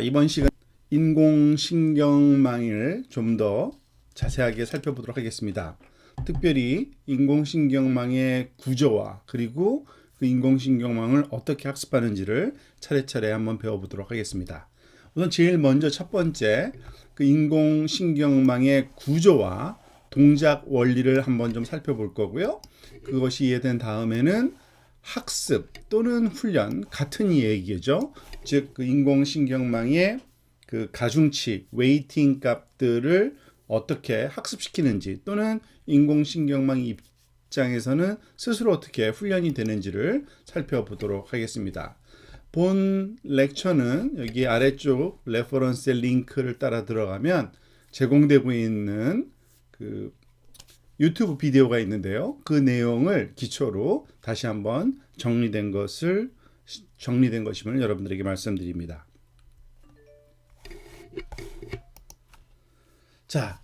이번 시간 인공신경망을 좀 더 자세하게 살펴보도록 하겠습니다. 특별히 인공신경망의 구조와 그리고 그 인공신경망을 어떻게 학습하는지를 차례차례 한번 배워보도록 하겠습니다. 우선 제일 먼저 첫 번째 그 인공신경망의 구조와 동작 원리를 한번 좀 살펴볼 거고요. 그것이 이해된 다음에는 학습 또는 훈련, 같은 얘기죠. 즉, 그 인공신경망의 그 가중치, 웨이팅 값들을 어떻게 학습시키는지 또는 인공신경망 입장에서는 스스로 어떻게 훈련이 되는지를 살펴보도록 하겠습니다. 본 렉처는 여기 아래쪽 레퍼런스 링크를 따라 들어가면 제공되고 있는 그 유튜브 비디오가 있는데요. 그 내용을 기초로 다시 한번 정리된 것임을 여러분들에게 말씀드립니다. 자,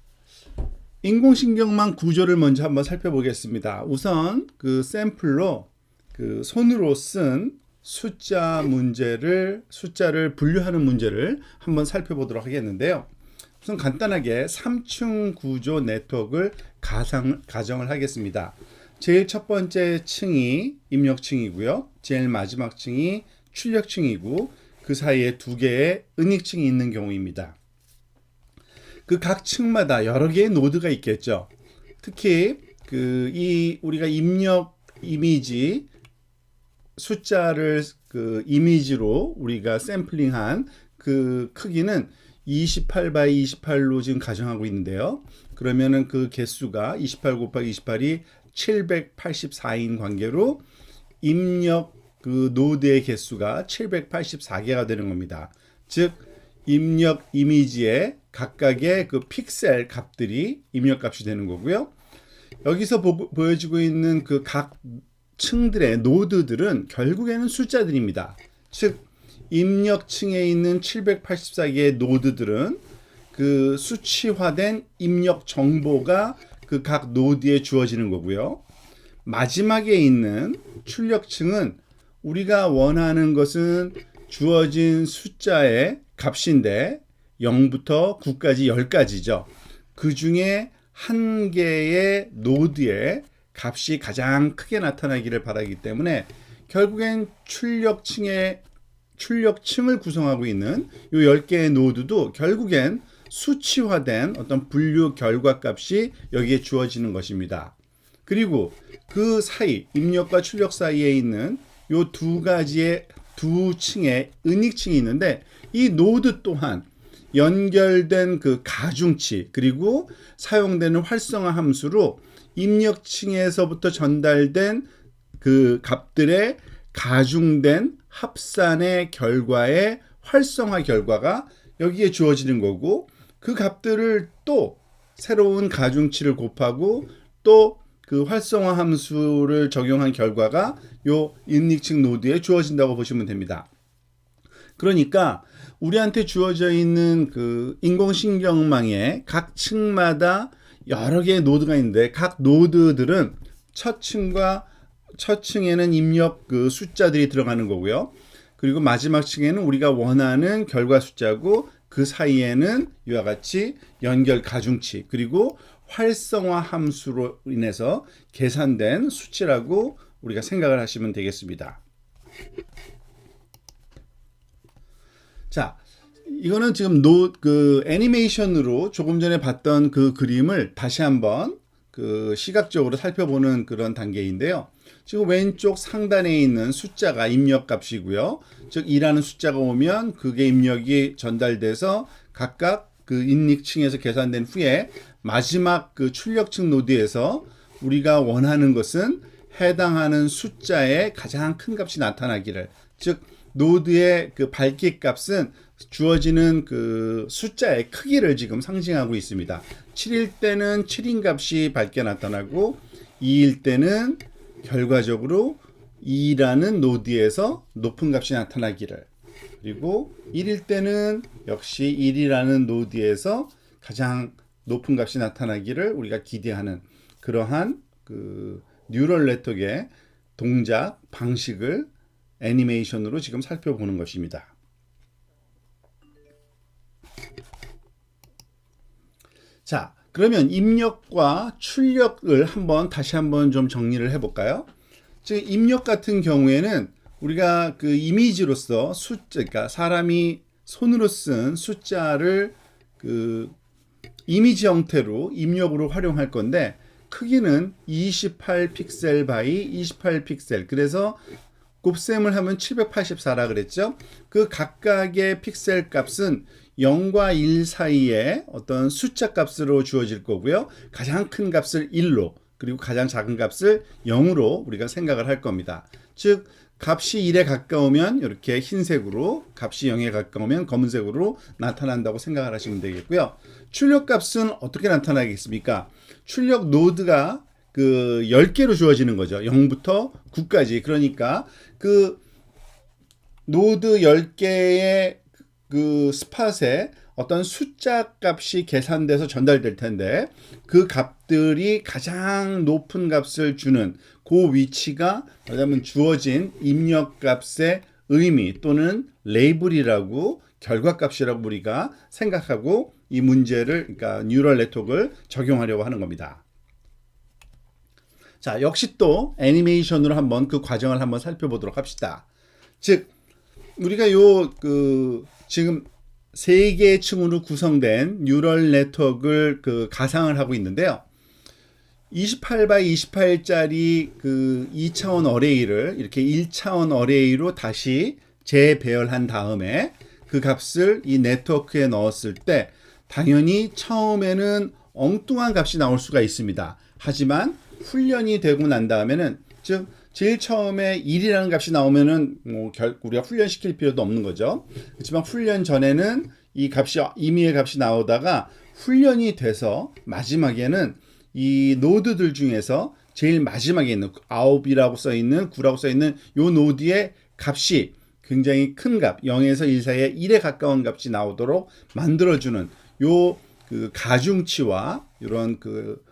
인공신경망 구조를 먼저 한번 살펴보겠습니다. 우선 그 샘플로 그 손으로 쓴 숫자를 분류하는 문제를 한번 살펴보도록 하겠는데요. 우선 간단하게 3층 구조 네트워크를 가정을 하겠습니다. 제일 첫 번째 층이 입력층이고요. 제일 마지막 층이 출력층이고 그 사이에 두 개의 은익층이 있는 경우입니다. 그 각 층마다 여러 개의 노드가 있겠죠. 특히 우리가 입력 이미지 숫자를 그 이미지로 우리가 샘플링한 그 크기는 28x28로 지금 가정하고 있는데요. 그러면은 그 개수가 28 곱하기 28이 784인 관계로 입력 그 노드의 개수가 784개가 되는 겁니다. 즉, 입력 이미지의 각각의 그 픽셀 값들이 입력 값이 되는 거고요. 여기서 보여지고 있는 그 각 층들의 노드들은 결국에는 숫자들입니다. 즉, 입력층에 있는 784개의 노드들은 그 수치화된 입력 정보가 그 각 노드에 주어지는 거고요. 마지막에 있는 출력층은 우리가 원하는 것은 주어진 숫자의 값인데 0부터 9까지 10가지죠. 그 중에 한 개의 노드의 값이 가장 크게 나타나기를 바라기 때문에 결국엔 출력층을 구성하고 있는 이 10개의 노드도 결국엔 수치화된 어떤 분류 결과 값이 여기에 주어지는 것입니다. 그리고 그 사이, 입력과 출력 사이에 있는 이 두 층의 은익층이 있는데 이 노드 또한 연결된 그 가중치 그리고 사용되는 활성화 함수로 입력층에서부터 전달된 그 값들의 가중된 합산의 결과의 활성화 결과가 여기에 주어지는 거고, 그 값들을 또 새로운 가중치를 곱하고 또 그 활성화 함수를 적용한 결과가 요 인닉층 노드에 주어진다고 보시면 됩니다. 그러니까 우리한테 주어져 있는 그 인공신경망의 각 층마다 여러 개의 노드가 있는데 각 노드들은 첫 층에는 입력 그 숫자들이 들어가는 거고요. 그리고 마지막 층에는 우리가 원하는 결과 숫자고 그 사이에는 이와 같이 연결 가중치 그리고 활성화 함수로 인해서 계산된 수치라고 우리가 생각을 하시면 되겠습니다. 자, 이거는 지금 그 애니메이션으로 조금 전에 봤던 그 그림을 다시 한번 그 시각적으로 살펴보는 그런 단계인데요. 지금 왼쪽 상단에 있는 숫자가 입력 값이고요. 즉 2라는 숫자가 오면 그게 입력이 전달돼서 각각 그 인닉층에서 계산된 후에 마지막 그 출력층 노드에서 우리가 원하는 것은 해당하는 숫자의 가장 큰 값이 나타나기를, 즉 노드의 그 밝기 값은 주어지는 그 숫자의 크기를 지금 상징하고 있습니다. 7일 때는 7인 값이 밝게 나타나고 2일 때는 결과적으로 2라는 노드에서 높은 값이 나타나기를, 그리고 1일 때는 역시 1이라는 노드에서 가장 높은 값이 나타나기를 우리가 기대하는 그러한 그 뉴럴 네트워크의 동작 방식을 애니메이션으로 지금 살펴보는 것입니다. 자, 그러면 입력과 출력을 다시 한번 좀 정리를 해볼까요? 즉, 입력 같은 경우에는 우리가 그 이미지로서 그러니까 사람이 손으로 쓴 숫자를 그 이미지 형태로 입력으로 활용할 건데, 크기는 28픽셀 바이 28픽셀. 그래서 곱셈을 하면 784라 그랬죠. 그 각각의 픽셀 값은 0과 1 사이에 어떤 숫자 값으로 주어질 거고요. 가장 큰 값을 1로, 그리고 가장 작은 값을 0으로 우리가 생각을 할 겁니다. 즉, 값이 1에 가까우면 이렇게 흰색으로, 값이 0에 가까우면 검은색으로 나타난다고 생각을 하시면 되겠고요. 출력 값은 어떻게 나타나겠습니까? 출력 노드가 그 10개로 주어지는 거죠. 0부터 9까지. 그러니까 그 노드 10개의 그 스팟에 어떤 숫자 값이 계산돼서 전달될 텐데, 그 값들이 가장 높은 값을 주는 그 위치가 그러면 주어진 입력 값의 의미 또는 레이블이라고, 결과값이라고 우리가 생각하고 이 문제를, 그러니까 뉴럴 네트워크를 적용하려고 하는 겁니다. 자, 역시 또 애니메이션으로 한번 그 과정을 한번 살펴보도록 합시다. 즉, 우리가 지금 3개의 층으로 구성된 뉴럴 네트워크를 그 가상을 하고 있는데요. 28x 28짜리 그 2차원 어레이를 이렇게 1차원 어레이로 다시 재배열한 다음에 그 값을 이 네트워크에 넣었을 때 당연히 처음에는 엉뚱한 값이 나올 수가 있습니다. 하지만 훈련이 되고 난 다음에는, 즉 제일 처음에 1이라는 값이 나오면은 우리가 훈련시킬 필요도 없는 거죠. 그렇지만 훈련 전에는 이 값이 임의의 값이 나오다가 훈련이 돼서 마지막에는 이 노드들 중에서 제일 마지막에 있는 9이라고 써 있는 9라고 써 있는 요 노드의 값이 굉장히 큰 값, 0에서 1 사이에 1에 가까운 값이 나오도록 만들어주는 요 그 가중치와 이런 그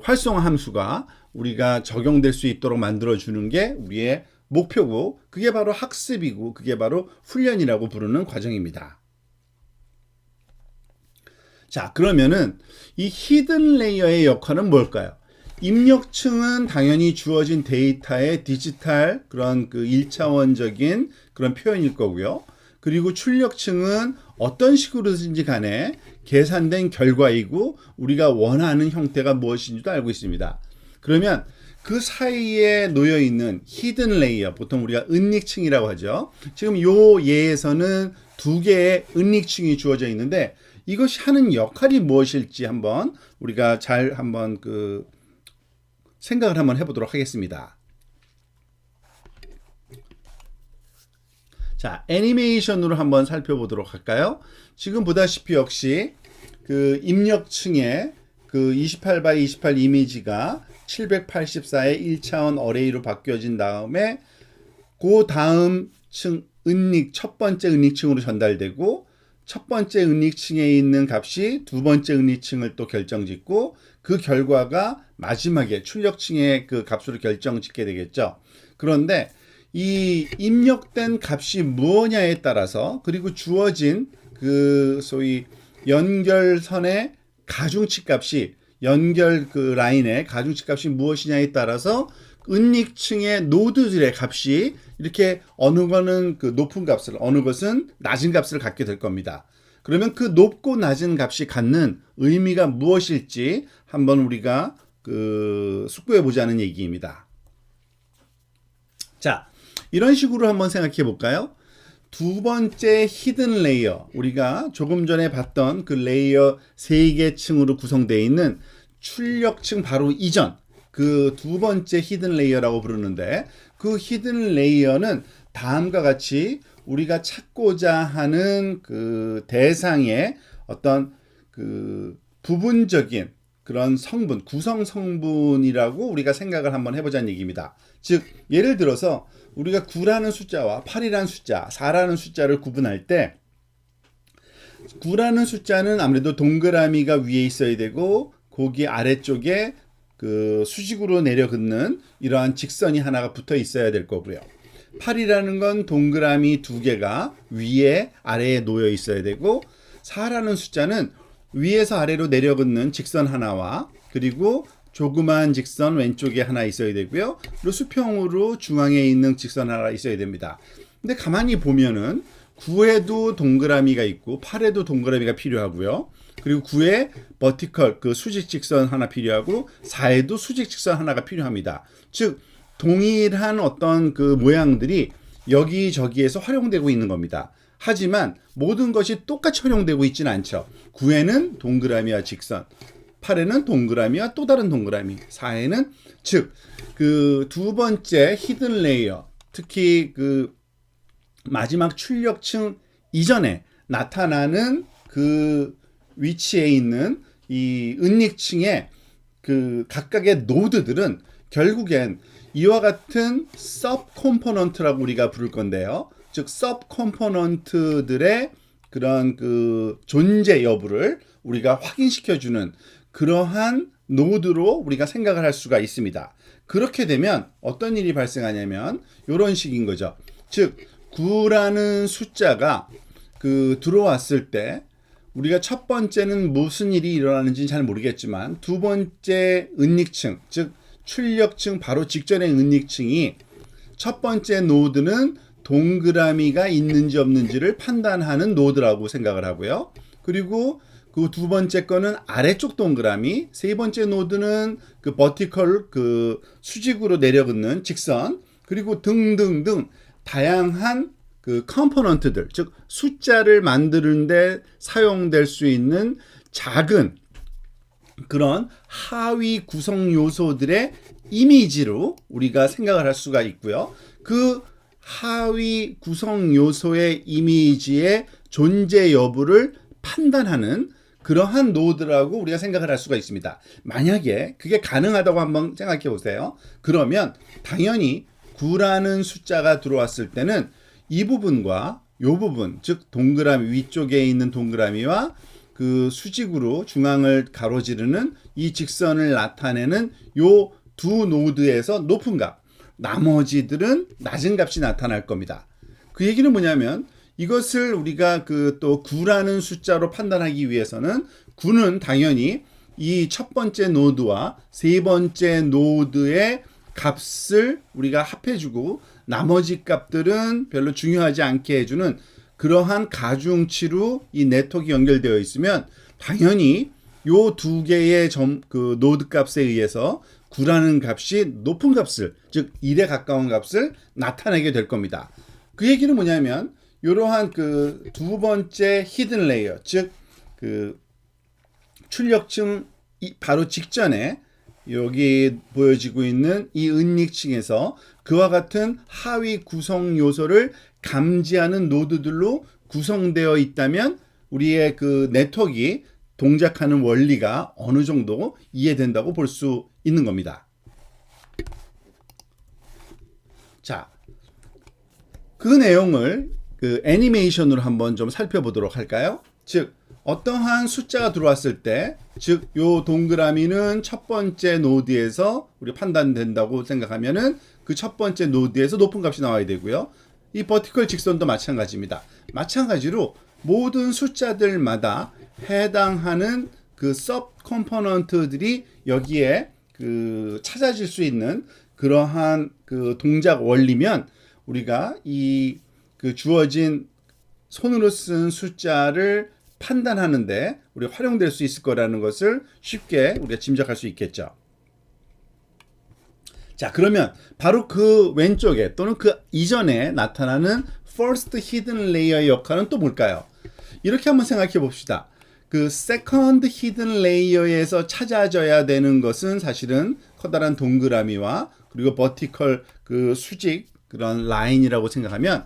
활성화 함수가 우리가 적용될 수 있도록 만들어주는 게 우리의 목표고, 그게 바로 학습이고, 그게 바로 훈련이라고 부르는 과정입니다. 자, 그러면은 이 히든 레이어의 역할은 뭘까요? 입력층은 당연히 주어진 데이터의 디지털 그런 그 1차원적인 그런 표현일 거고요. 그리고 출력층은 어떤 식으로든지 간에 계산된 결과이고 우리가 원하는 형태가 무엇인지도 알고 있습니다. 그러면 그 사이에 놓여 있는 히든 레이어, 보통 우리가 은닉층이라고 하죠. 지금 요 예에서는 2개의 은닉층이 주어져 있는데 이것이 하는 역할이 무엇일지 한번 우리가 잘 한번 생각을 한번 해보도록 하겠습니다. 자, 애니메이션으로 한번 살펴보도록 할까요? 지금 보다시피 역시 그 입력층에 그 28x 28 이미지가 784의 1차원 어레이로 바뀌어진 다음에 그 다음 층 첫 번째 은닉층으로 전달되고, 첫 번째 은닉층에 있는 값이 두 번째 은닉층을 또 결정짓고, 그 결과가 마지막에 출력층의 그 값으로 결정짓게 되겠죠. 그런데 이 입력된 값이 무엇냐에 따라서, 그리고 주어진 그 소위 연결선의 가중치 값이, 연결 그 라인의 가중치 값이 무엇이냐에 따라서 은닉층의 노드들의 값이 이렇게 어느 것은 그 높은 값을, 어느 것은 낮은 값을 갖게 될 겁니다. 그러면 그 높고 낮은 값이 갖는 의미가 무엇일지 한번 우리가 숙고해 보자는 얘기입니다. 자, 이런 식으로 한번 생각해 볼까요? 두 번째 히든 레이어, 우리가 조금 전에 봤던 그 레이어 3개 층으로 구성되어 있는 출력층 바로 이전, 그 두 번째 히든 레이어라고 부르는데, 그 히든 레이어는 다음과 같이 우리가 찾고자 하는 그 대상의 어떤 그 부분적인 그런 성분, 구성 성분이라고 우리가 생각을 한번 해보자는 얘기입니다. 즉, 예를 들어서 우리가 9라는 숫자와 8이라는 숫자, 4라는 숫자를 구분할 때 9라는 숫자는 아무래도 동그라미가 위에 있어야 되고 거기 아래쪽에 그 수직으로 내려긋는 이러한 직선이 하나가 붙어 있어야 될 거고요. 8이라는 건 동그라미 2개가 위에 아래에 놓여 있어야 되고, 4라는 숫자는 위에서 아래로 내려긋는 직선 하나와 그리고 조그만 직선 왼쪽에 하나 있어야 되고요. 그리고 수평으로 중앙에 있는 직선 하나 있어야 됩니다. 근데 가만히 보면은 9에도 동그라미가 있고 8에도 동그라미가 필요하고요. 그리고 9에 버티컬 그 수직 직선 하나 필요하고 4에도 수직 직선 하나가 필요합니다. 즉 동일한 어떤 그 모양들이 여기저기에서 활용되고 있는 겁니다. 하지만 모든 것이 똑같이 활용되고 있지는 않죠. 9에는 동그라미와 직선, 8에는 동그라미와 또 다른 동그라미, 4에는 즉 그 두 번째 히든 레이어, 특히 그 마지막 출력층 이전에 나타나는 그 위치에 있는 이 은닉층의 그 각각의 노드들은 결국엔 이와 같은 서브 컴포넌트라고 우리가 부를 건데요. 즉 서브 컴포넌트들의 그런 그 존재 여부를 우리가 확인시켜주는 그러한 노드로 우리가 생각을 할 수가 있습니다. 그렇게 되면 어떤 일이 발생하냐면 이런 식인 거죠. 즉 9라는 숫자가 그 들어왔을 때 우리가 첫 번째는 무슨 일이 일어나는지 잘 모르겠지만 두 번째 은닉층, 즉 출력층 바로 직전의 은닉층이 첫 번째 노드는 동그라미가 있는지 없는지를 판단하는 노드라고 생각을 하고요. 그리고 그 두 번째 거는 아래쪽 동그라미, 세 번째 노드는 그 버티컬 그 수직으로 내려긋는 직선, 그리고 등등등 다양한 그 컴포넌트들, 즉 숫자를 만드는데 사용될 수 있는 작은 그런 하위 구성 요소들의 이미지로 우리가 생각을 할 수가 있고요. 그 하위 구성 요소의 이미지의 존재 여부를 판단하는 그러한 노드라고 우리가 생각을 할 수가 있습니다. 만약에 그게 가능하다고 한번 생각해 보세요. 그러면 당연히 9라는 숫자가 들어왔을 때는 이 부분과 이 부분, 즉 동그라미 위쪽에 있는 동그라미와 그 수직으로 중앙을 가로지르는 이 직선을 나타내는 요 두 노드에서 높은 값, 나머지들은 낮은 값이 나타날 겁니다. 그 얘기는 뭐냐면 이것을 우리가 그 또 9라는 숫자로 판단하기 위해서는 9는 당연히 이 첫 번째 노드와 세 번째 노드의 값을 우리가 합해주고 나머지 값들은 별로 중요하지 않게 해주는 그러한 가중치로 이 네트워크가 연결되어 있으면 당연히 요 두 개의 그 노드 값에 의해서 9라는 값이 높은 값을, 즉 1에 가까운 값을 나타내게 될 겁니다. 그 얘기는 뭐냐면 이러한 그 두 번째 히든 레이어, 즉 그 출력층 바로 직전에 여기 보여지고 있는 이 은닉층에서 그와 같은 하위 구성 요소를 감지하는 노드들로 구성되어 있다면 우리의 그 네트워크가 동작하는 원리가 어느 정도 이해된다고 볼 수 있는 겁니다. 자, 그 내용을 그 애니메이션으로 한번 좀 살펴보도록 할까요? 즉 어떠한 숫자가 들어왔을 때, 즉 요 동그라미는 첫 번째 노드에서 우리 판단된다고 생각하면은 그 첫 번째 노드에서 높은 값이 나와야 되고요. 이 버티컬 직선도 마찬가지입니다. 마찬가지로 모든 숫자들마다 해당하는 그 서브 컴포넌트들이 여기에 그 찾아질 수 있는 그러한 그 동작 원리면 우리가 이 그 주어진 손으로 쓴 숫자를 판단하는데 우리 활용될 수 있을 거라는 것을 쉽게 우리가 짐작할 수 있겠죠. 자, 그러면 바로 그 왼쪽에 또는 그 이전에 나타나는 first hidden layer의 역할은 또 뭘까요? 이렇게 한번 생각해 봅시다. 그 second hidden layer에서 찾아져야 되는 것은 사실은 커다란 동그라미와 그리고 버티컬 그 수직 그런 라인이라고 생각하면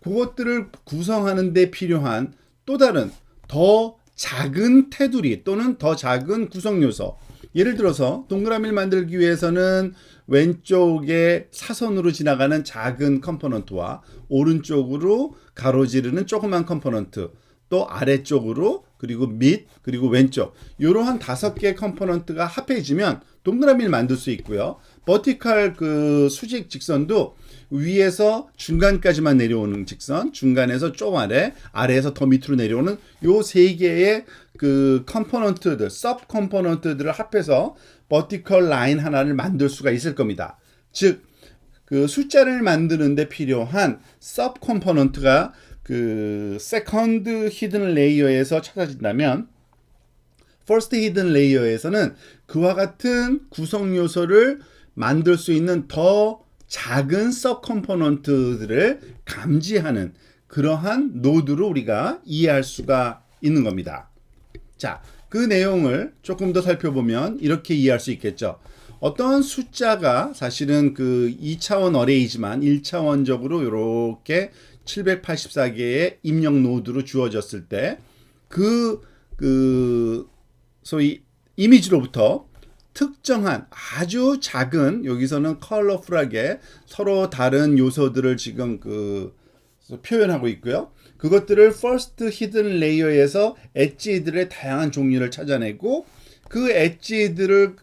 그것들을 구성하는 데 필요한 또 다른 더 작은 테두리 또는 더 작은 구성 요소, 예를 들어서 동그라미를 만들기 위해서는 왼쪽에 사선으로 지나가는 작은 컴포넌트와 오른쪽으로 가로지르는 조그만 컴포넌트, 또 아래쪽으로 그리고 밑 그리고 왼쪽 이러한 5개의 컴포넌트가 합해지면 동그라미를 만들 수 있고요. 버티컬 그 수직 직선도 위에서 중간까지만 내려오는 직선, 중간에서 좀 아래, 아래에서 더 밑으로 내려오는 요 3개의 그 컴포넌트들, 서브 컴포넌트들을 합해서 버티컬 라인 하나를 만들 수가 있을 겁니다. 즉, 그 숫자를 만드는데 필요한 서브 컴포넌트가 그 세컨드 히든 레이어에서 찾아진다면 퍼스트 히든 레이어에서는 그와 같은 구성 요소를 만들 수 있는 더 작은 서브 컴포넌트들을 감지하는 그러한 노드로 우리가 이해할 수가 있는 겁니다. 자, 그 내용을 조금 더 살펴보면 이렇게 이해할 수 있겠죠. 어떤 숫자가 사실은 그 2차원 어레이지만 1차원적으로 이렇게 784개의 입력 노드로 주어졌을 때 소위 이미지로부터 특정한 아주 작은, 여기서는 컬러풀하게 서로 다른 요소들을 지금 표현하고 있고요. 그것들을 first hidden layer에서 엣지들의 다양한 종류를 찾아내고 그 엣지들을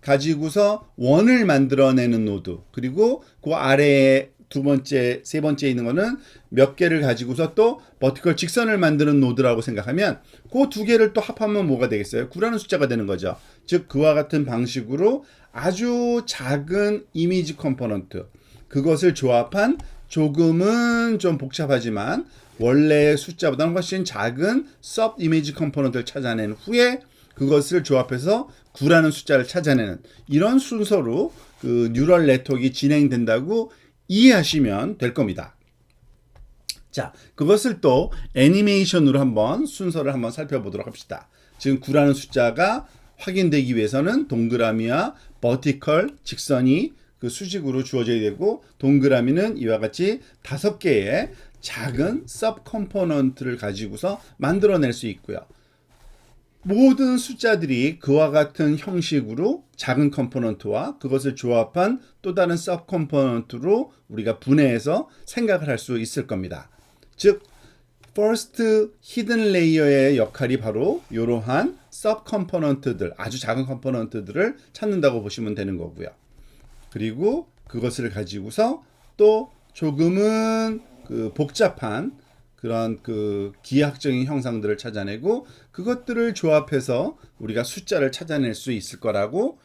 가지고서 원을 만들어내는 노드, 그리고 그 아래에 두 번째, 세 번째 있는 거는 몇 개를 가지고서 또 버티컬 직선을 만드는 노드라고 생각하면 그 두 개를 또 합하면 뭐가 되겠어요? 9라는 숫자가 되는 거죠. 즉 그와 같은 방식으로 아주 작은 이미지 컴포넌트, 그것을 조합한 조금은 좀 복잡하지만 원래의 숫자보다는 훨씬 작은 서브 이미지 컴포넌트를 찾아낸 후에 그것을 조합해서 9라는 숫자를 찾아내는 이런 순서로 그 뉴럴 네트워크가 진행된다고 이해하시면 될 겁니다. 자, 그것을 또 애니메이션으로 한번 순서를 한번 살펴보도록 합시다. 지금 9라는 숫자가 확인되기 위해서는 동그라미와 버티컬 직선이 그 수직으로 주어져야 되고, 동그라미는 이와 같이 5개의 작은 서브 컴포넌트를 가지고서 만들어낼 수 있고요. 모든 숫자들이 그와 같은 형식으로 작은 컴포넌트와 그것을 조합한 또 다른 서브 컴포넌트로 우리가 분해해서 생각을 할 수 있을 겁니다. 즉, first hidden layer의 역할이 바로 이러한 서브 컴포넌트들, 아주 작은 컴포넌트들을 찾는다고 보시면 되는 거고요. 그리고 그것을 가지고서 또 조금은 그 복잡한 그런 그 기하학적인 형상들을 찾아내고 그것들을 조합해서 우리가 숫자를 찾아낼 수 있을 거라고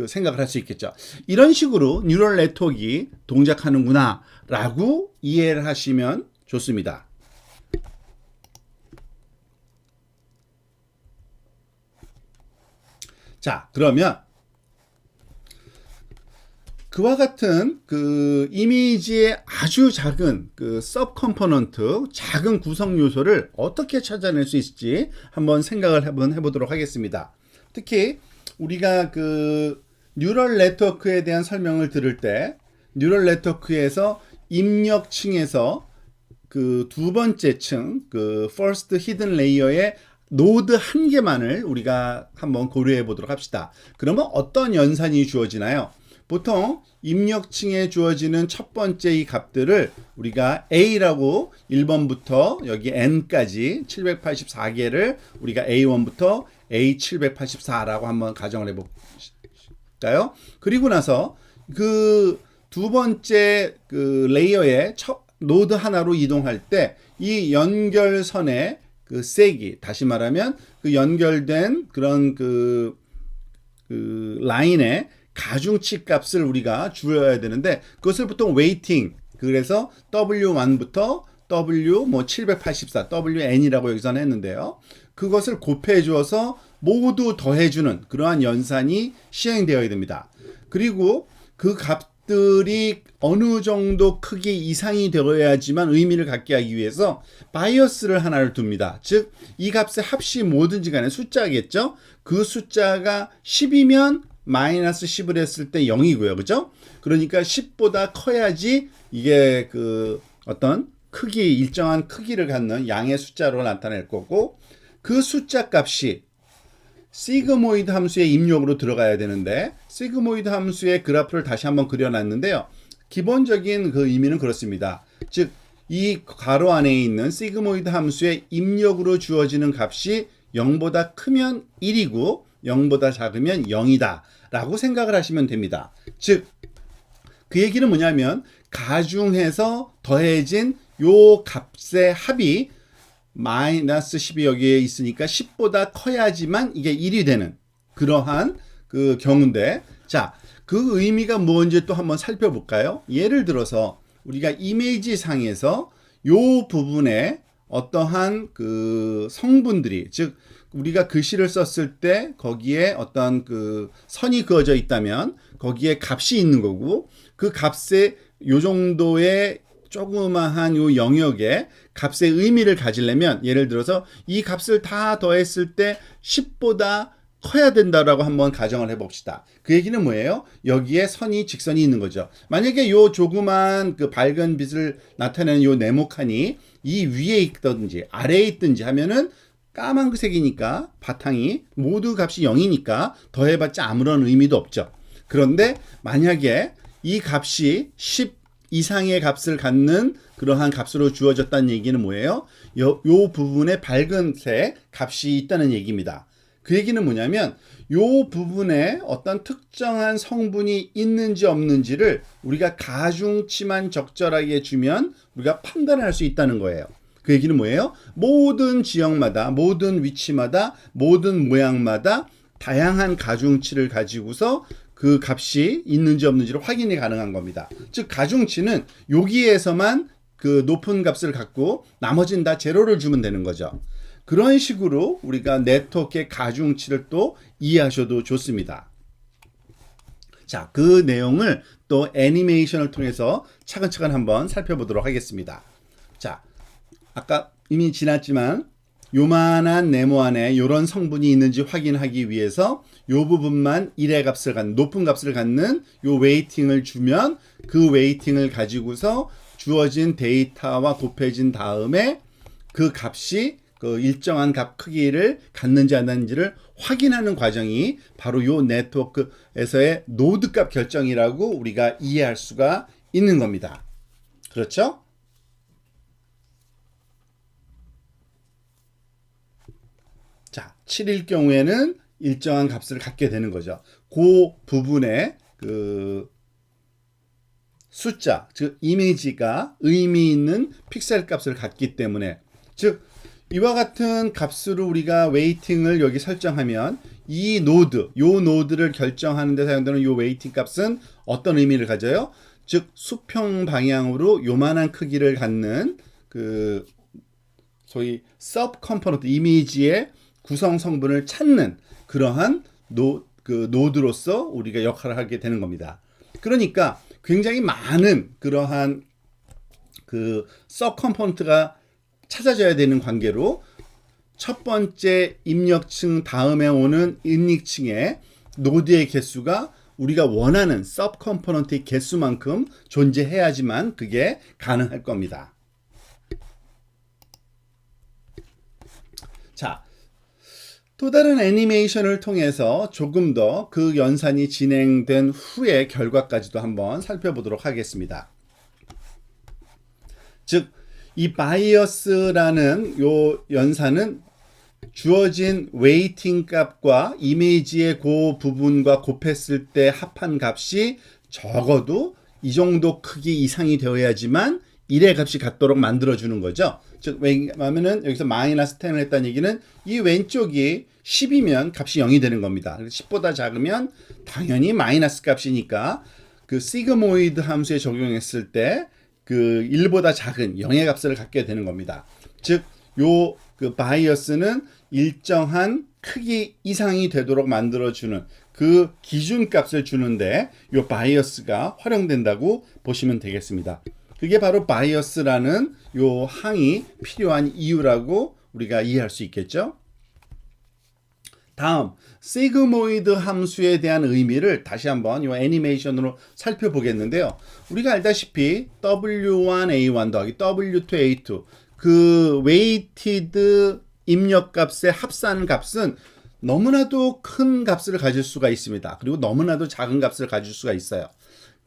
생각을 할 수 있겠죠. 이런 식으로 뉴럴 네트워크가 동작하는구나 라고 이해를 하시면 좋습니다. 자, 그러면 그와 같은 그 이미지의 아주 작은 그 서브 컴포넌트, 작은 구성 요소를 어떻게 찾아낼 수 있을지 한번 생각을 해보도록 하겠습니다. 특히 우리가 그 뉴럴 네트워크에 대한 설명을 들을 때 뉴럴 네트워크에서 입력층에서 그 두 번째 층, 그 first hidden layer의 노드 한 개만을 우리가 한번 고려해 보도록 합시다. 그러면 어떤 연산이 주어지나요? 보통 입력층에 주어지는 첫 번째 이 값들을 우리가 A라고 1번부터 여기 N까지 784개를 우리가 A1부터 A784라고 한번 가정을 해볼까요? 그리고 나서 그 두 번째 그 레이어의 노드 하나로 이동할 때 이 연결선의 그 세기, 다시 말하면 그 연결된 그런 그 라인의 가중치 값을 우리가 줄여야 되는데 그것을 보통 웨이팅, 그래서 W1부터 W 784 WN이라고 여기서는 했는데요. 그것을 곱해 주어서 모두 더해주는 그러한 연산이 시행되어야 됩니다. 그리고 그 값들이 어느 정도 크기 이상이 되어야지만 의미를 갖게 하기 위해서 바이어스를 하나를 둡니다. 즉, 이 값의 합이 뭐든지 간에 숫자겠죠? 그 숫자가 10이면 마이너스 10을 했을 때 0이고요. 그죠? 그러니까 10보다 커야지 이게 그 어떤 크기, 일정한 크기를 갖는 양의 숫자로 나타낼 거고, 그 숫자 값이 시그모이드 함수의 입력으로 들어가야 되는데, 시그모이드 함수의 그래프를 다시 한번 그려놨는데요. 기본적인 그 의미는 그렇습니다. 즉, 이 괄호 안에 있는 시그모이드 함수의 입력으로 주어지는 값이 0보다 크면 1이고 0보다 작으면 0이다 라고 생각을 하시면 됩니다. 즉, 그 얘기는 뭐냐면 가중해서 더해진 요 값의 합이 마이너스 10이 여기에 있으니까 10보다 커야지만 이게 1이 되는 그러한 그 경우인데, 자, 그 의미가 뭔지 또 한번 살펴볼까요? 예를 들어서 우리가 이미지 상에서 요 부분에 어떠한 그 성분들이, 즉 우리가 글씨를 썼을 때 거기에 어떤 그 선이 그어져 있다면 거기에 값이 있는 거고, 그 값에 요 정도의 조그마한 요 영역에 값의 의미를 가지려면, 예를 들어서 이 값을 다 더했을 때 10보다 커야 된다라고 한번 가정을 해봅시다. 그 얘기는 뭐예요? 여기에 선이 직선이 있는 거죠. 만약에 요 조그만 그 밝은 빛을 나타내는 요 네모칸이 이 위에 있든지 아래에 있든지 하면은 까만색이니까 바탕이 모두 값이 0이니까 더해봤자 아무런 의미도 없죠. 그런데 만약에 이 값이 10 이상의 값을 갖는 그러한 값으로 주어졌다는 얘기는 뭐예요? 요 부분에 밝은색 값이 있다는 얘기입니다. 그 얘기는 뭐냐면 요 부분에 어떤 특정한 성분이 있는지 없는지를 우리가 가중치만 적절하게 주면 우리가 판단할 수 있다는 거예요. 그 얘기는 뭐예요? 모든 지역마다, 모든 위치마다, 모든 모양마다 다양한 가중치를 가지고서 그 값이 있는지 없는지를 확인이 가능한 겁니다. 즉 가중치는 여기에서만 그 높은 값을 갖고 나머지는 다 제로를 주면 되는 거죠. 그런 식으로 우리가 네트워크의 가중치를 또 이해하셔도 좋습니다. 자, 그 내용을 또 애니메이션을 통해서 차근차근 한번 살펴보도록 하겠습니다. 자, 아까 이미 지났지만 요만한 네모 안에 이런 성분이 있는지 확인하기 위해서 요 부분만 1의 값을 갖는, 높은 값을 갖는 요 웨이팅을 주면 그 웨이팅을 가지고서 주어진 데이터와 곱해진 다음에 그 값이 그 일정한 값 크기를 갖는지 안 갖는지를 확인하는 과정이 바로 요 네트워크에서의 노드 값 결정이라고 우리가 이해할 수가 있는 겁니다. 그렇죠? 자, 7일 경우에는 일정한 값을 갖게 되는 거죠. 그 부분에 그 숫자, 즉 이미지가 의미 있는 픽셀 값을 갖기 때문에, 즉 이와 같은 값으로 우리가 웨이팅을 여기 설정하면 이 노드, 요 노드를 결정하는 데 사용되는 요 웨이팅 값은 어떤 의미를 가져요? 즉 수평 방향으로 요만한 크기를 갖는 그 소위 서브 컴포넌트, 이미지의 구성 성분을 찾는 그러한 노드로서 우리가 역할을 하게 되는 겁니다. 그러니까 굉장히 많은 그러한 그 서브 컴포넌트가 찾아져야 되는 관계로 첫 번째 입력층 다음에 오는 인닉층의 노드의 개수가 우리가 원하는 서브 컴포넌트의 개수만큼 존재해야지만 그게 가능할 겁니다. 자, 또 다른 애니메이션을 통해서 조금 더 그 연산이 진행된 후의 결과까지도 한번 살펴보도록 하겠습니다. 즉, 이 바이어스라는 요 연산은 주어진 웨이팅 값과 이미지의 그 부분과 곱했을 때 합한 값이 적어도 이 정도 크기 이상이 되어야지만 1의 값이 같도록 만들어주는 거죠. 즉, 왜냐하면 여기서 마이너스 10을 했다는 얘기는 이 왼쪽이 10이면 값이 0이 되는 겁니다. 10보다 작으면 당연히 마이너스 값이니까 그 시그모이드 함수에 적용했을 때 그 1보다 작은 0의 값을 갖게 되는 겁니다. 즉, 요 그 바이어스는 일정한 크기 이상이 되도록 만들어주는 그 기준값을 주는데 요 바이어스가 활용된다고 보시면 되겠습니다. 그게 바로 바이어스라는 요 항이 필요한 이유라고 우리가 이해할 수 있겠죠. 다음, 시그모이드 함수에 대한 의미를 다시 한번 이 애니메이션으로 살펴보겠는데요. 우리가 알다시피 W1A1 더하기 W2A2 그 웨이티드 입력값의 합산 값은 너무나도 큰 값을 가질 수가 있습니다. 그리고 너무나도 작은 값을 가질 수가 있어요.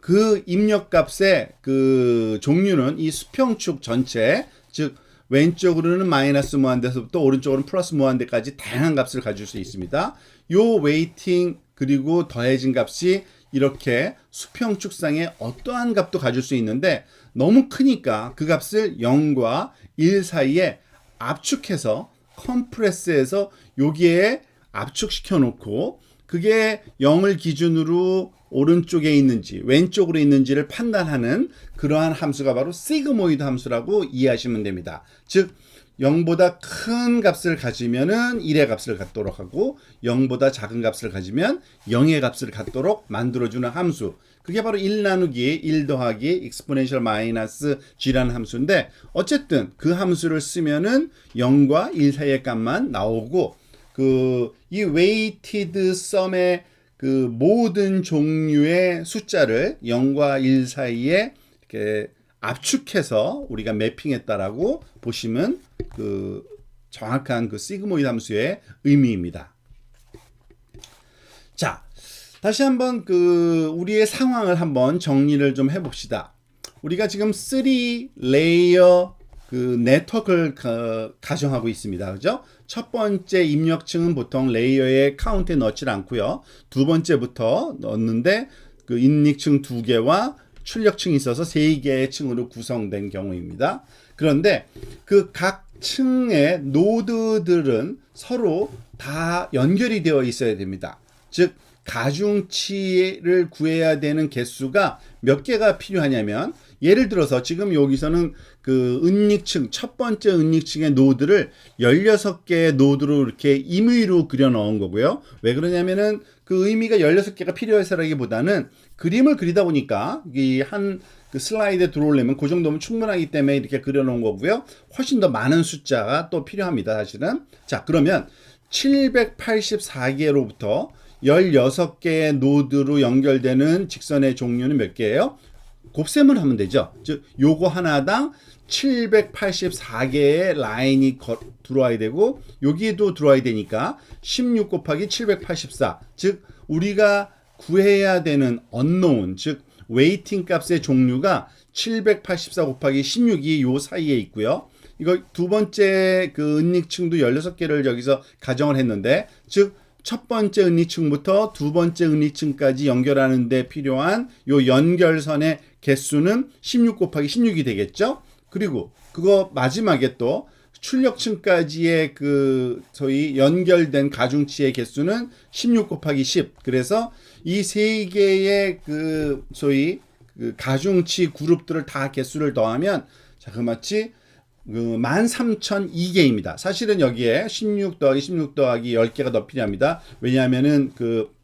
그 입력값의 그 종류는 이 수평축 전체, 즉 왼쪽으로는 마이너스 무한대에서부터 오른쪽으로는 플러스 무한대까지 다양한 값을 가질 수 있습니다. 요 웨이팅 그리고 더해진 값이 이렇게 수평축상에 어떠한 값도 가질 수 있는데 너무 크니까 그 값을 0과 1 사이에 압축해서 컴프레스해서 여기에 압축시켜 놓고 그게 0을 기준으로 오른쪽에 있는지 왼쪽으로 있는지를 판단하는 그러한 함수가 바로 시그모이드 함수라고 이해하시면 됩니다. 즉 0보다 큰 값을 가지면은 1의 값을 갖도록 하고 0보다 작은 값을 가지면 0의 값을 갖도록 만들어주는 함수. 그게 바로 1 나누기 1 더하기 exponential 마이너스 g라는 함수인데 어쨌든 그 함수를 쓰면은 0과 1 사이의 값만 나오고 이 weighted sum의 그 모든 종류의 숫자를 0과 1 사이에 이렇게 압축해서 우리가 매핑했다라고 보시면 그 정확한 그 시그모이드 함수의 의미입니다. 자, 다시 한번 그 우리의 상황을 한번 정리를 좀 해봅시다. 우리가 지금 3레이어 그 네트워크를 가정하고 있습니다. 그죠? 첫 번째 입력층은 보통 레이어의 카운트에 넣지 않고요. 두 번째부터 넣었는데 그 입력층 2개와 출력층이 있어서 3개의 층으로 구성된 경우입니다. 그런데 그 각 층의 노드들은 서로 다 연결이 되어 있어야 됩니다. 즉 가중치를 구해야 되는 개수가 몇 개가 필요하냐면 예를 들어서 지금 여기서는 그 은닉층 첫 번째 은닉층의 노드를 16개의 노드로 이렇게 임의로 그려 넣은 거고요. 왜 그러냐면은 그 의미가 16개가 필요해서라기보다는 그림을 그리다 보니까 이 한 그 슬라이드에 들어오려면 그 정도면 충분하기 때문에 이렇게 그려 놓은 거고요. 훨씬 더 많은 숫자가 또 필요합니다. 사실은. 자, 그러면 784개로부터 16개의 노드로 연결되는 직선의 종류는 몇 개예요? 곱셈을 하면 되죠. 즉 요거 하나당 784개의 라인이 들어와야 되고 여기에도 들어와야 되니까 16 곱하기 784. 즉 우리가 구해야 되는 unknown, 즉 웨이팅 값의 종류가 784 곱하기 16이 요 사이에 있고요. 이거 두 번째 그 은닉층도 16개를 여기서 가정을 했는데 즉 첫 번째 은닉층부터 두 번째 은닉층까지 연결하는 데 필요한 요 연결선의 개수는 16 곱하기 16이 되겠죠. 그리고 그거 마지막에 또 출력층까지의 그 소위 연결된 가중치의 개수는 16 곱하기 10. 그래서 이 세 개의 그 소위 그 가중치 그룹들을 다 개수를 더하면 자, 그 마치 13,002개입니다. 사실은 여기에 16 더하기 16 더하기 10개가 더 필요합니다. 왜냐하면은 그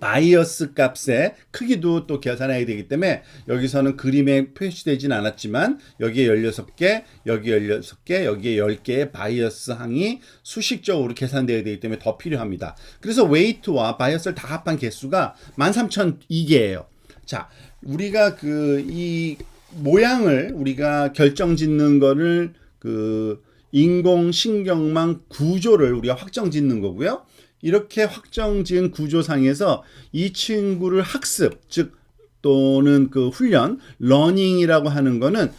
바이어스 값의 크기도 또 계산해야 되기 때문에 여기서는 그림에 표시되진 않았지만 여기에 16개, 여기에 16개, 여기에 10개의 바이어스 항이 수식적으로 계산되어야 되기 때문에 더 필요합니다. 그래서 웨이트와 바이어스를 다 합한 개수가 13,002개예요. 자, 우리가 이 모양을 우리가 결정짓는 거를 그 인공신경망 구조를 우리가 확정짓는 거고요. 이렇게 확정지은 구조상에서 이 친구를 학습, 즉 또는 그 훈련, 러닝이라고 하는 거는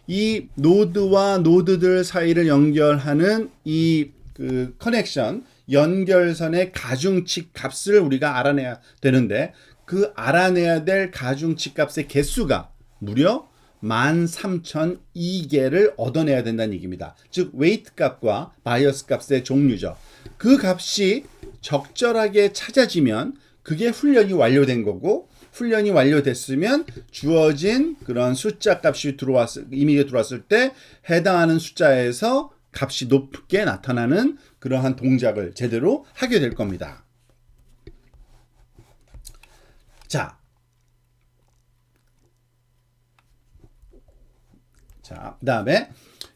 이 노드와 노드들 사이를 연결하는 이 그 커넥션, 연결선의 가중치 값을 우리가 알아내야 되는데 그 알아내야 될 가중치 값의 개수가 무려 13,002개를 얻어내야 된다는 얘기입니다. 즉 웨이트 값과 바이어스 값의 종류죠. 그 값이 적절하게 찾아지면 그게 훈련이 완료된 거고 훈련이 완료됐으면 주어진 그런 숫자 값이 이미지가 들어왔을 때 해당하는 숫자에서 값이 높게 나타나는 그러한 동작을 제대로 하게 될 겁니다. 자, 그다음에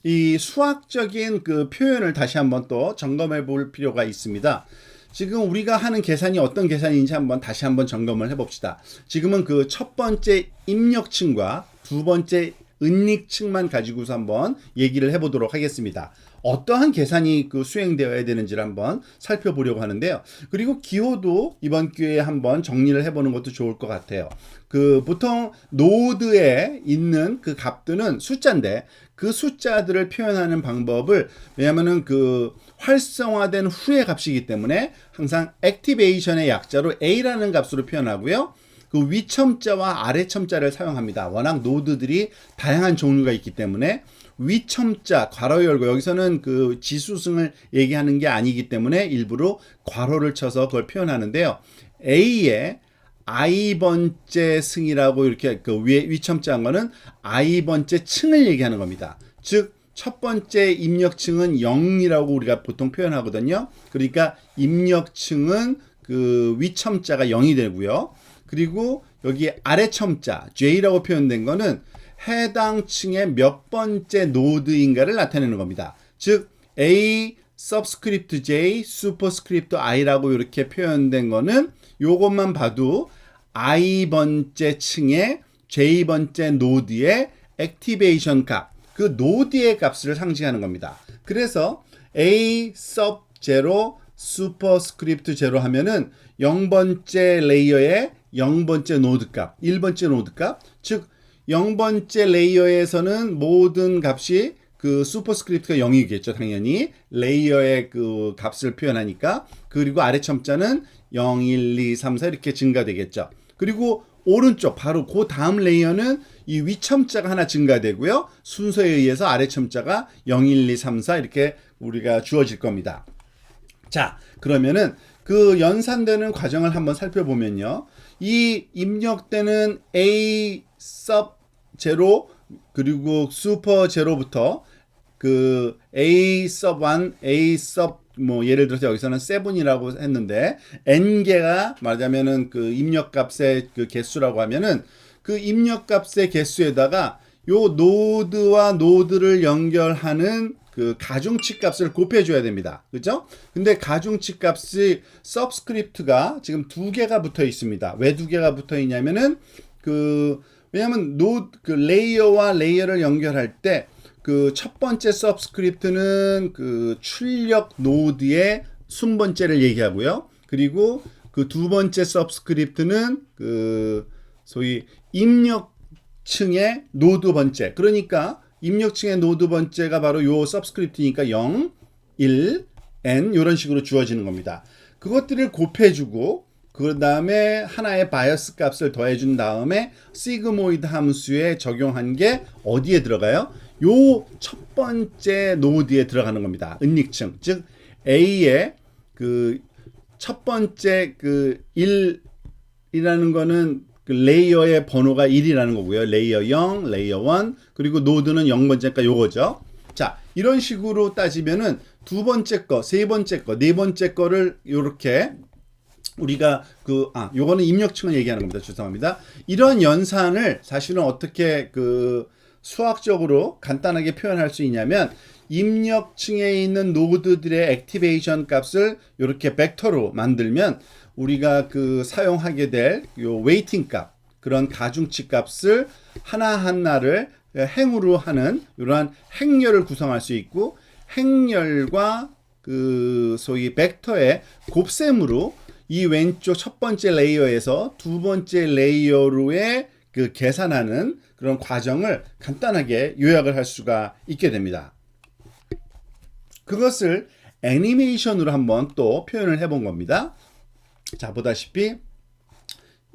이 수학적인 그 표현을 다시 한번 또 점검해 볼 필요가 있습니다. 지금 우리가 하는 계산이 어떤 계산인지 다시 한번 점검을 해 봅시다. 지금은 그 첫 번째 입력층과 두 번째 은닉층만 가지고서 한번 얘기를 해 보도록 하겠습니다. 어떠한 계산이 그 수행되어야 되는지를 한번 살펴보려고 하는데요. 그리고 기호도 이번 기회에 한번 정리를 해보는 것도 좋을 것 같아요. 그 보통 노드에 있는 그 값들은 숫자인데 그 숫자들을 표현하는 방법을 왜냐하면은 그 활성화된 후의 값이기 때문에 항상 액티베이션의 약자로 A라는 값으로 표현하고요. 그 위첨자와 아래첨자를 사용합니다. 워낙 노드들이 다양한 종류가 있기 때문에 위첨자 괄호 열고 여기서는 그 지수승을 얘기하는 게 아니기 때문에 일부러 괄호를 쳐서 그걸 표현하는데요. A의 i번째 승이라고 이렇게 그 위에 위첨자한 거는 i번째 층을 얘기하는 겁니다. 즉 첫 번째 입력층은 0이라고 우리가 보통 표현하거든요. 그러니까 입력층은 그 위첨자가 0이 되고요. 그리고 여기 아래 첨자 J라고 표현된 거는 해당 층의 몇 번째 노드인가를 나타내는 겁니다. 즉 A 서브스크립트 J 슈퍼스크립트 I라고 이렇게 표현된 거는 요것만 봐도 I번째 층의 J번째 노드의 액티베이션 값, 그 노드의 값을 상징하는 겁니다. 그래서 A sub 0 슈퍼스크립트 0 하면은 0번째 레이어의 0번째 노드 값, 1번째 노드 값, 즉 0번째 레이어에서는 모든 값이 그 슈퍼스크립트가 0이겠죠. 당연히 레이어의 그 값을 표현하니까. 그리고 아래 첨자는 0, 1, 2, 3, 4 이렇게 증가되겠죠. 그리고 오른쪽 바로 그 다음 레이어는 이 위첨자가 하나 증가되고요. 순서에 의해서 아래 첨자가 0, 1, 2, 3, 4 이렇게 우리가 주어질 겁니다. 자, 그러면은 그 연산되는 과정을 한번 살펴보면요. 이 입력되는 A sub 0 그리고 슈퍼 0부터 그 A sub 1, A sub 뭐 예를 들어서 여기서는 7이라고 했는데 n개가 말하자면은 그 입력값의 그 개수라고 하면은 그 입력값의 개수에다가 요 노드와 노드를 연결하는 그 가중치 값을 곱해줘야 됩니다. 그죠? 근데 가중치 값이 서브스크립트가 지금 2개가 붙어 있습니다. 왜 2개가 붙어 있냐면은 왜냐면 그 레이어와 레이어를 연결할 때 그 첫 번째 서브스크립트는 그 출력 노드의 순번째를 얘기하고요. 그리고 그 두 번째 서브스크립트는 그 소위 입력층의 노드 번째. 그러니까 입력층의 노드 번째가 바로 요 서브스크립트니까 0, 1, n 이런 식으로 주어지는 겁니다. 그것들을 곱해주고 그 다음에 하나의 바이어스 값을 더해준 다음에 시그모이드 함수에 적용한 게 어디에 들어가요? 요 첫 번째 노드에 들어가는 겁니다. 은닉층. 즉 A의 그 첫 번째 그 1이라는 거는 그 레이어의 번호가 1이라는 거고요. 레이어 0, 레이어 1, 그리고 노드는 0번째니까 요거죠. 자, 이런 식으로 따지면은 두 번째 거, 세 번째 거, 네 번째 거를 요렇게 우리가 요거는 입력층을 얘기하는 겁니다. 죄송합니다. 이런 연산을 사실은 어떻게 그 수학적으로 간단하게 표현할 수 있냐면 입력층에 있는 노드들의 액티베이션 값을 이렇게 벡터로 만들면 우리가 그 사용하게 될 요 웨이팅 값, 그런 가중치 값을 하나하나를 행으로 하는 이러한 행렬을 구성할 수 있고, 행렬과 그 소위 벡터의 곱셈으로 이 왼쪽 첫 번째 레이어에서 두 번째 레이어로의 그 계산하는 그런 과정을 간단하게 요약을 할 수가 있게 됩니다. 그것을 애니메이션으로 한번 또 표현을 해본 겁니다. 자, 보다시피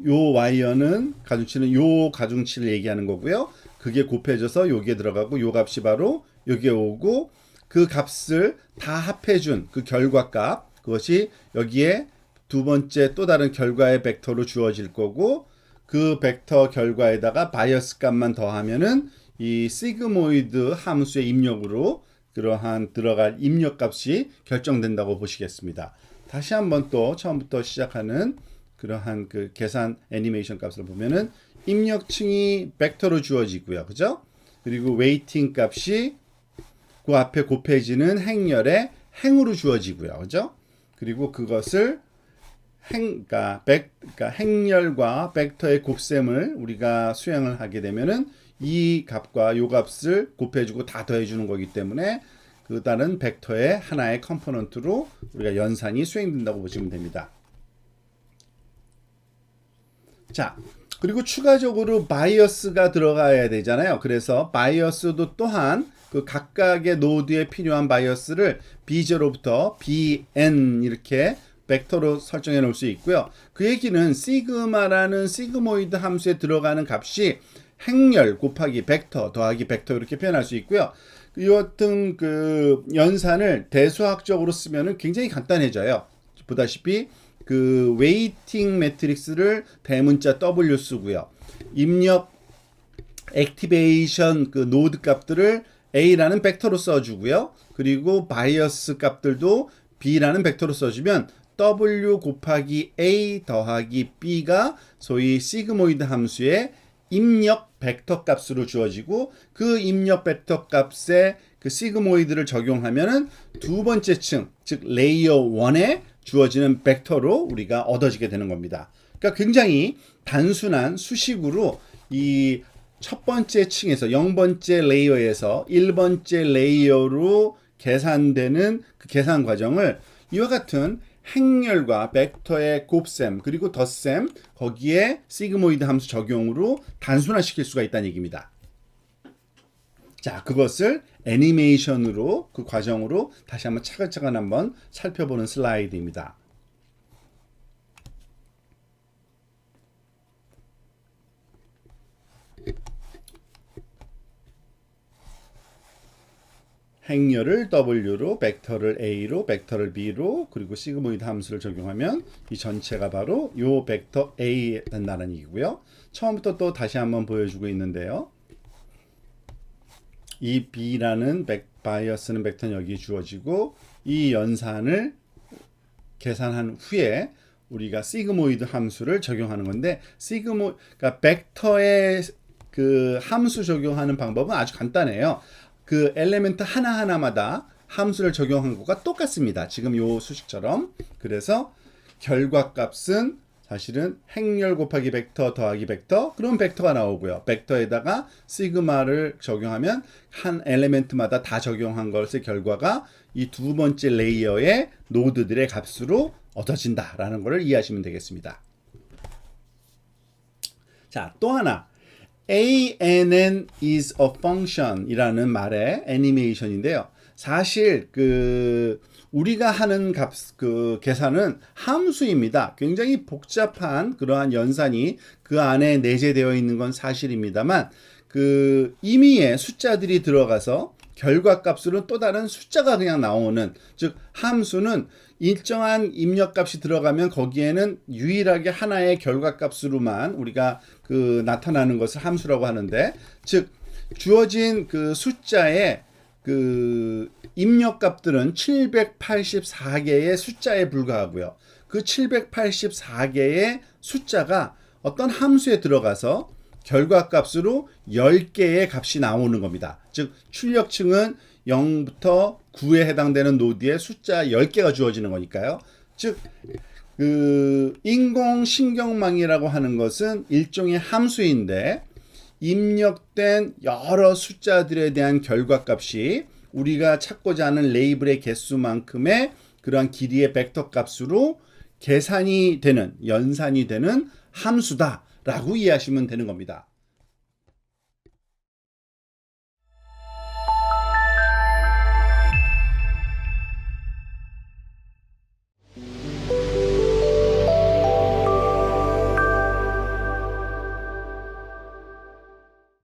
요 와이어는 가중치는 요 가중치를 얘기하는 거고요. 그게 곱해져서 여기에 들어가고 요 값이 바로 여기에 오고 그 값을 다 합해준 그 결과값, 그것이 여기에 두 번째 또 다른 결과의 벡터로 주어질 거고, 그 벡터 결과에다가 바이어스 값만 더하면은 이 시그모이드 함수의 입력으로 그러한 들어갈 입력 값이 결정된다고 보시겠습니다. 다시 한번 또 처음부터 시작하는 그러한 그 계산 애니메이션 값을 보면은 입력층이 벡터로 주어지고요. 그죠? 그리고 웨이팅 값이 그 앞에 곱해지는 행렬의 행으로 주어지고요. 그죠? 그리고 그것을 그러니까 행렬과 벡터의 곱셈을 우리가 수행을 하게 되면은 이 값과 요 값을 곱해주고 다 더해주는 거기 때문에 그 다른 벡터의 하나의 컴포넌트로 우리가 연산이 수행된다고 보시면 됩니다. 자, 그리고 추가적으로 바이어스가 들어가야 되잖아요. 그래서 바이어스도 또한 그 각각의 노드에 필요한 바이어스를 B0부터 Bn 이렇게 벡터로 설정해 놓을 수 있고요. 그 얘기는 시그마라는 시그모이드 함수에 들어가는 값이 행렬 곱하기 벡터 더하기 벡터 이렇게 표현할 수 있고요. 이 같은 그 연산을 대수학적으로 쓰면은 굉장히 간단해져요. 보다시피 그 웨이팅 매트릭스를 대문자 W 쓰고요. 입력 액티베이션 그 노드 값들을 A라는 벡터로 써주고요. 그리고 바이어스 값들도 B라는 벡터로 써주면 W 곱하기 A 더하기 B가 소위 시그모이드 함수의 입력 벡터 값으로 주어지고 그 입력 벡터 값에 그 시그모이드를 적용하면은 두 번째 층, 즉 레이어 1에 주어지는 벡터로 우리가 얻어지게 되는 겁니다. 그러니까 굉장히 단순한 수식으로 이 첫 번째 층에서 0번째 레이어에서 1번째 레이어로 계산되는 그 계산 과정을 이와 같은 행렬과 벡터의 곱셈 그리고 덧셈 거기에 시그모이드 함수 적용으로 단순화시킬 수가 있다는 얘기입니다. 자, 그것을 애니메이션으로 그 과정으로 다시 한번 차근차근 한번 살펴보는 슬라이드입니다. 행렬을 W로, 벡터를 A로, 벡터를 B로, 그리고 시그모이드 함수를 적용하면 이 전체가 바로 요 벡터 A 된다는 얘기고요. 처음부터 또 다시 한번 보여주고 있는데요. 이 B라는 바이어스는 벡터는 여기 주어지고 이 연산을 계산한 후에 우리가 시그모이드 함수를 적용하는 건데 그러니까 벡터의 그 함수 적용하는 방법은 아주 간단해요. 그 엘리멘트 하나하나마다 함수를 적용한 것과 똑같습니다. 지금 요 수식처럼. 그래서 결과값은 사실은 행렬 곱하기 벡터 더하기 벡터 그럼 벡터가 나오고요. 벡터에다가 시그마를 적용하면 한 엘리멘트마다 다 적용한 것의 결과가 이 두 번째 레이어의 노드들의 값으로 얻어진다라는 것을 이해하시면 되겠습니다. 자, 또 하나 ANN is a function 이라는 말의 애니메이션인데요. 사실 그 우리가 하는 그 계산은 함수입니다. 굉장히 복잡한 그러한 연산이 그 안에 내재되어 있는 건 사실입니다만 그 임의의 숫자들이 들어가서 결과값으로 또 다른 숫자가 그냥 나오는, 즉 함수는 일정한 입력값이 들어가면 거기에는 유일하게 하나의 결과값으로만 우리가 그 나타나는 것을 함수라고 하는데, 즉 주어진 그 숫자의 그 입력값들은 784개의 숫자에 불과하고요. 그 784개의 숫자가 어떤 함수에 들어가서 결과값으로 10개의 값이 나오는 겁니다. 즉 출력층은 0부터 9에 해당되는 노드에 숫자 10개가 주어지는 거니까요. 즉 그 인공신경망이라고 하는 것은 일종의 함수인데 입력된 여러 숫자들에 대한 결과값이 우리가 찾고자 하는 레이블의 개수만큼의 그러한 길이의 벡터 값으로 계산이 되는, 연산이 되는 함수다라고 이해하시면 되는 겁니다.